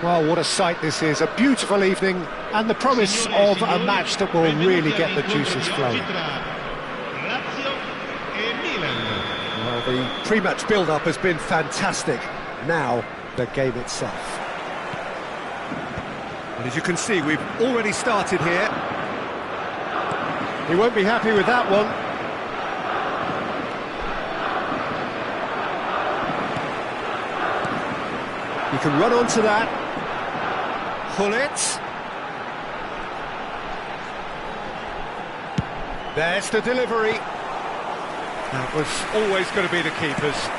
Well, what a sight this is, a beautiful evening, and the promise of a match that will really get the juices flowing. Well, the pre-match build-up has been fantastic. Now, the game itself. And as you can see, we've already started here. He won't be happy with that one. He can run onto that. Pull it. There's the delivery. That was always going to be the keeper's.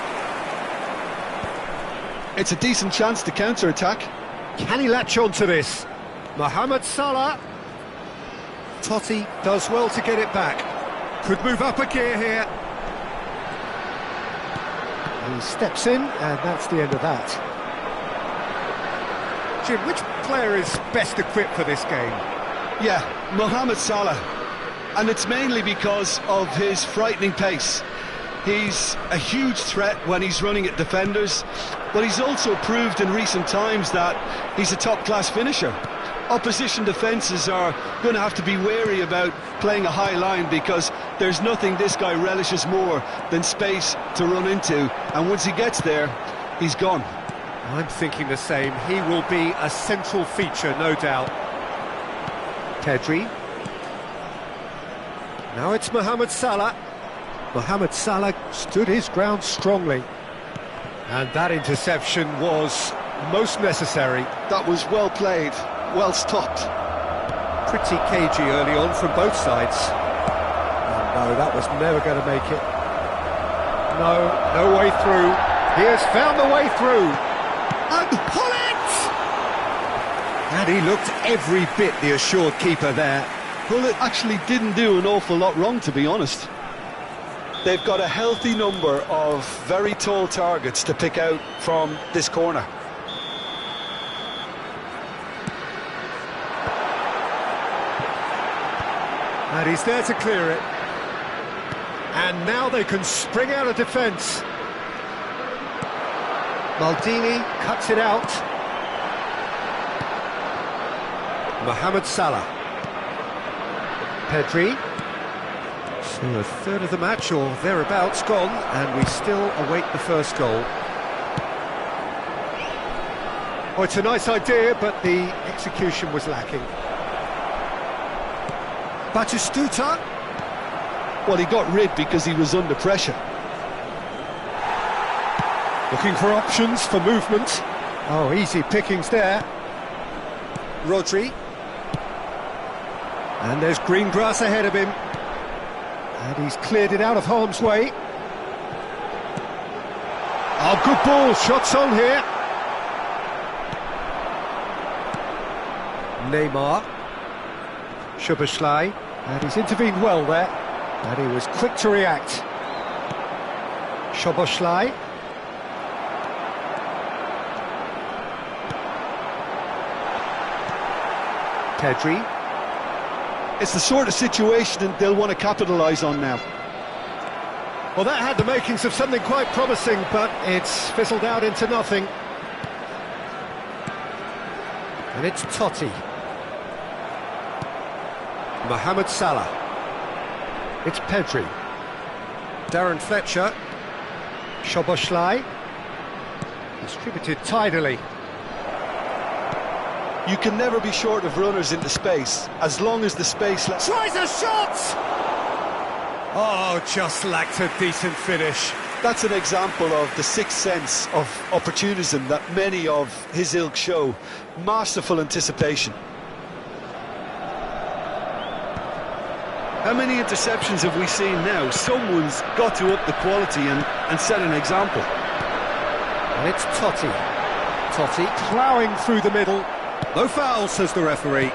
It's a decent chance to counter-attack. Can he latch on to this? Mohamed Salah. Totti does well to get it back. Could move up a gear here. He steps in, and that's the end of that. Jim, which player is best equipped for this game? Yeah, Mohamed Salah. And it's mainly because of his frightening pace. He's a huge threat when he's running at defenders, but he's also proved in recent times that he's a top-class finisher. Opposition defences are going to have to be wary about playing a high line because there's nothing this guy relishes more than space to run into, and once he gets there, he's gone. I'm thinking the same. He will be a central feature, no doubt. Pedri. Now it's Mohamed Salah. Mohamed Salah stood his ground strongly. And that interception was most necessary. That was well played, well stopped. Pretty cagey early on from both sides. Oh no, that was never going to make it. No way through. He has found the way through. And pull it! And he looked every bit the assured keeper there. Well, it actually didn't do an awful lot wrong, to be honest. They've got a healthy number of very tall targets to pick out from this corner. And he's there to clear it. And now they can spring out of defence. Maldini cuts it out. Mohamed Salah. Pedri. So a third of the match or thereabouts gone, and we still await the first goal. Oh, it's a nice idea, but the execution was lacking. Batistuta. Well, he got rid because he was under pressure. Looking for options for movement. Oh, easy pickings there. Rodri. And there's green grass ahead of him. And he's cleared it out of harm's way. Oh, good ball, shots on here. Neymar. Szoboszlai. And he's intervened well there. And he was quick to react. Szoboszlai. Pedri. It's the sort of situation that they'll want to capitalise on now. Well, that had the makings of something quite promising, but it's fizzled out into nothing. And it's Totti. Mohamed Salah. It's Pedri. Darren Fletcher. Szoboszlai. Distributed tidily. You can never be short of runners into space, as long as the space lets... Tries a shot! Oh, just lacked a decent finish. That's an example of the sixth sense of opportunism that many of his ilk show. Masterful anticipation. How many interceptions have we seen now? Someone's got to up the quality and set an example. And it's Totti. Totti ploughing through the middle. No foul, says the referee.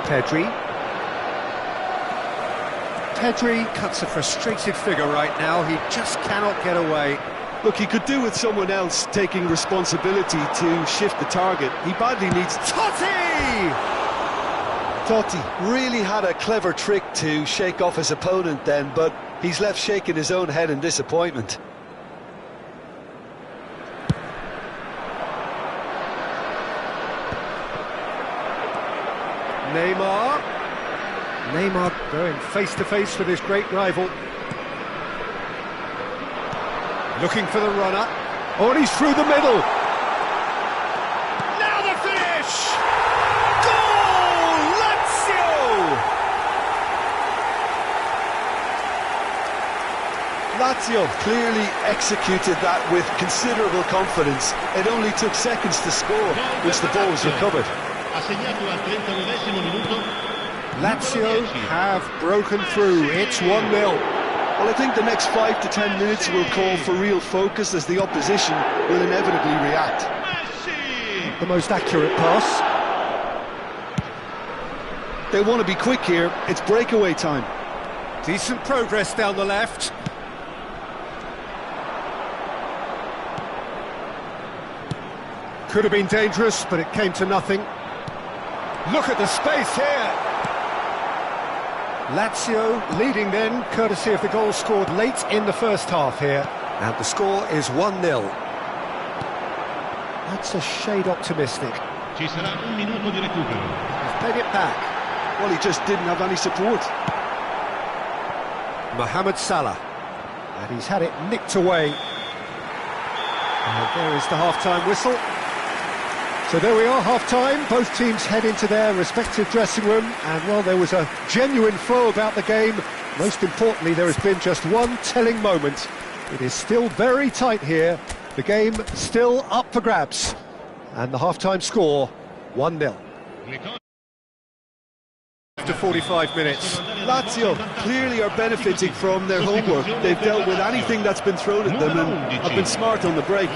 Pedri. Pedri cuts a frustrated figure right now. He just cannot get away. Look, he could do with someone else taking responsibility to shift the target. He badly needs... Totti! Totti really had a clever trick to shake off his opponent then, but he's left shaking his own head in disappointment. Neymar going face-to-face with his great rival. Looking for the runner. Oh, and he's through the middle. Now the finish! Goal! Lazio clearly executed that with considerable confidence. It only took seconds to score once the ball was recovered. Lazio have broken through. It's 1-0. Well, I think the next 5 to 10 minutes will call for real focus as the opposition will inevitably react. The most accurate pass. They want to be quick here. It's breakaway time. Decent progress down the left. Could have been dangerous, but it came to nothing. Look at the space here. Lazio leading then, courtesy of the goal scored late in the first half here. And the score is 1-0. That's a shade optimistic. Ci sarà un minuto di recupero. He's played it back. Well, he just didn't have any support. Mohamed Salah. And he's had it nicked away. And there is the half-time whistle. So there we are, half-time. Both teams head into their respective dressing room, and well, there was a genuine flow about the game. Most importantly, there has been just one telling moment. It is still very tight here. The game still up for grabs. And the half-time score, 1-0. After 45 minutes. Lazio clearly are benefiting from their homework. They've dealt with anything that's been thrown at them and have been smart on the break.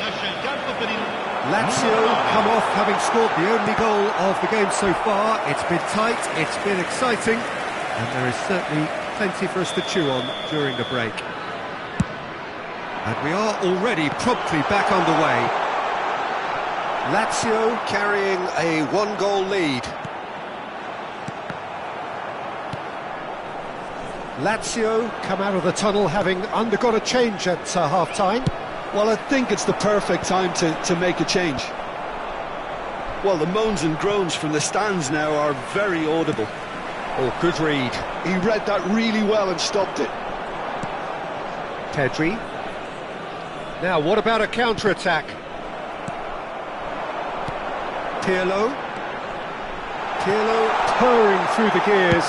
Lazio come off having scored the only goal of the game so far. It's been tight, it's been exciting, and there is certainly plenty for us to chew on during the break. And we are already promptly back underway. Lazio carrying a one-goal lead. Lazio come out of the tunnel having undergone a change at half-time. Well, I think it's the perfect time to make a change. Well, the moans and groans from the stands now are very audible. Oh, good read. He read that really well and stopped it. Pedri. Now, what about a counter-attack? Pirlo. Pirlo purring through the gears.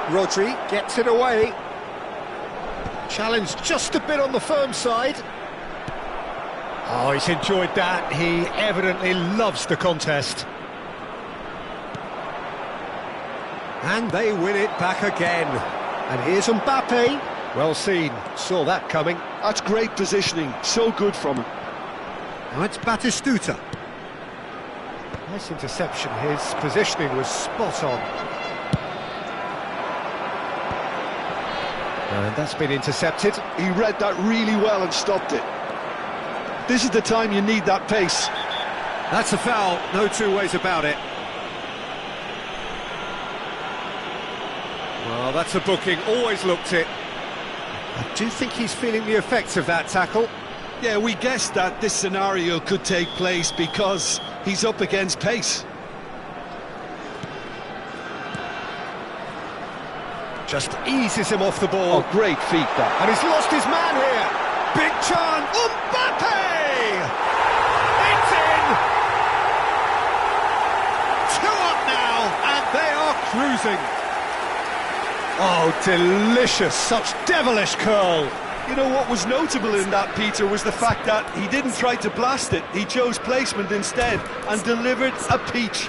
Rodri gets it away. Challenge just a bit on the firm side. Oh, he's enjoyed that. He evidently loves the contest. And they win it back again. And here's Mbappe. Well seen, saw that coming. That's great positioning, so good from him. Now it's Batistuta. Nice interception, his positioning was spot on. And that's been intercepted. He read that really well and stopped it. This is the time you need that pace. That's a foul, no two ways about it. Well, that's a booking, always looked it. I do think he's feeling the effects of that tackle. Yeah, we guessed that this scenario could take place because he's up against pace. Just eases him off the ball. Oh, great feat that. And he's lost his man here. Big chance. Mbappe! It's in! 2 up now, and they are cruising. Oh, delicious. Such devilish curl. You know what was notable in that, Peter, was the fact that he didn't try to blast it. He chose placement instead and delivered a peach.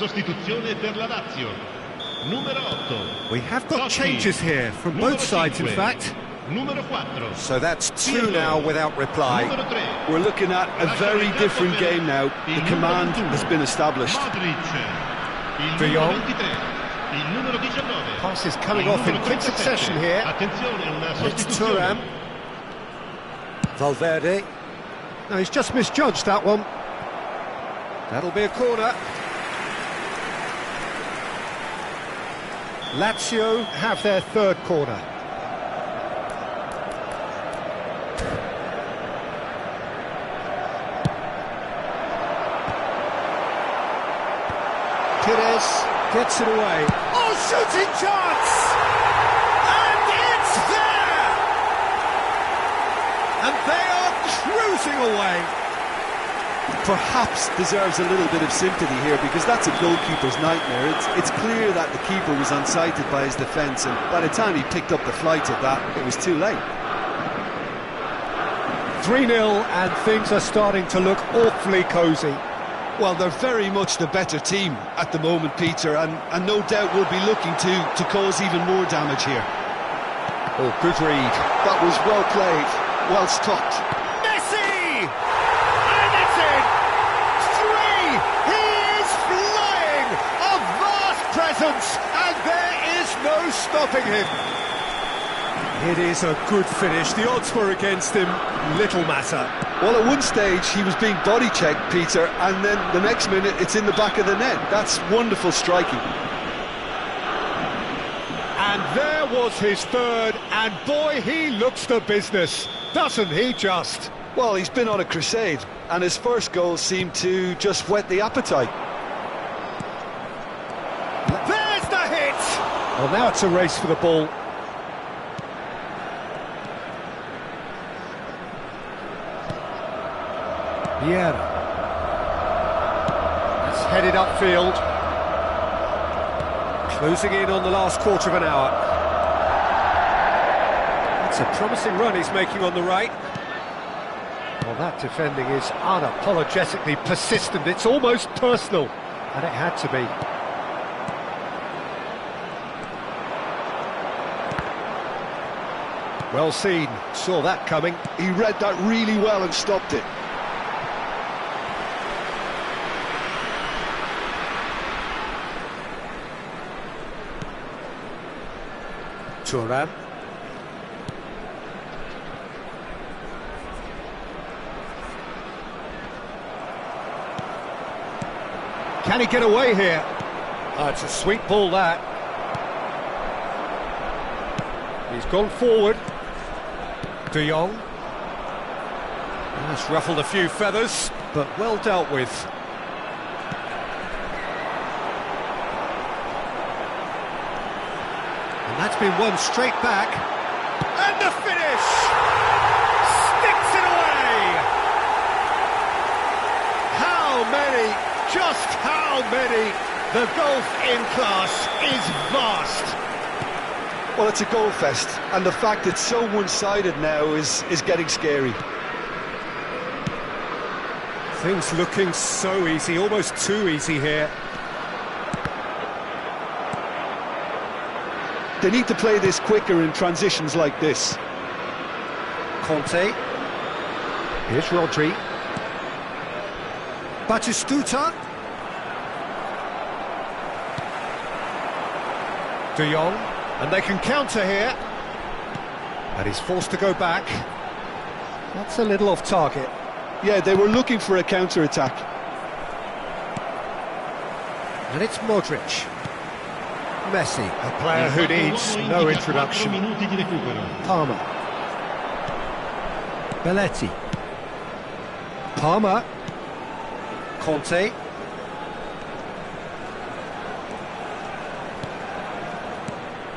sostituzione per la Lazio. Numero 8. We have got Totti. changes here from Numero both sides, in 5. fact. Numero 4. So that's two now without reply. Numero 3. We're looking at a very different game now. The command has been established. Modric. Il De numero Jong. 23. Il numero 19. Passes coming Il off in numero quick 37. succession here. Attenzione, una It's sostituzione. Thuram. Valverde. No, he's just misjudged that one. That'll be a corner. Lazio have their third corner. Pires gets it away. Oh, shooting chance! And it's there! And they are cruising away. Perhaps deserves a little bit of sympathy here, because that's a goalkeeper's nightmare. It's clear that the keeper was unsighted by his defence, and by the time he picked up the flight of that, it was too late. 3-0 and things are starting to look awfully cosy. Well, they're very much the better team at the moment, Peter, and no doubt will be looking to cause even more damage here. Oh, good read. That was well played, well stopped. Messi! And it's in! 3! He is flying! A vast presence, and there is no stopping him. It is a good finish. The odds were against him. Little matter. Well, at one stage he was being body checked, Peter, and then the next minute it's in the back of the net. That's wonderful striking. And there was his third, and boy, he looks the business, doesn't he just? Well, he's been on a crusade, and his first goal seemed to just whet the appetite. There's the hit! Well, now it's a race for the ball. Vieira. It's headed upfield. Closing in on the last quarter of an hour. It's a promising run he's making on the right. Well, that defending is unapologetically persistent. It's almost personal, and it had to be. Well seen, saw that coming. He read that really well and stopped it. Thuram. Can he get away here? Oh, it's a sweet ball, that. He's gone forward. De Jong. That's ruffled a few feathers, but well dealt with. And that's been won straight back. And the finish! Sticks it away! How many, just how many? The gulf in class is vast. Well, it's a goal fest, and the fact it's so one-sided now is getting scary. Things looking so easy, almost too easy here. They need to play this quicker in transitions like this. Conte. Here's Rodri. Batistuta. De Jong. And they can counter here. And he's forced to go back. That's a little off target. Yeah, they were looking for a counter-attack. And it's Modric. Messi, a player who needs no introduction. Minuti di recupero. Palmer. Belletti. Palmer. Conte.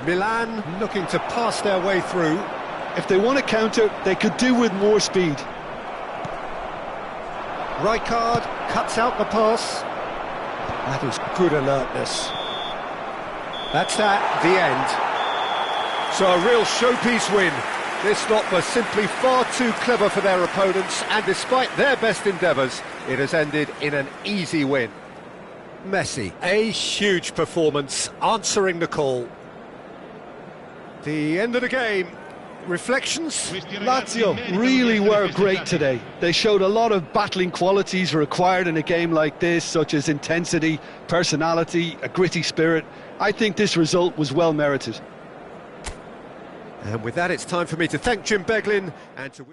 Milan looking to pass their way through. If they want to counter, they could do with more speed. Rijkaard cuts out the pass. That is good alertness. That's that, the end. So a real showpiece win. This lot was simply far too clever for their opponents, and despite their best endeavours, it has ended in an easy win. Messi, a huge performance, answering the call. The end of the game. Reflections? Lazio really were great today. They showed a lot of battling qualities required in a game like this, such as intensity, personality, a gritty spirit. I think this result was well merited. And with that, it's time for me to thank Jim Beglin and to...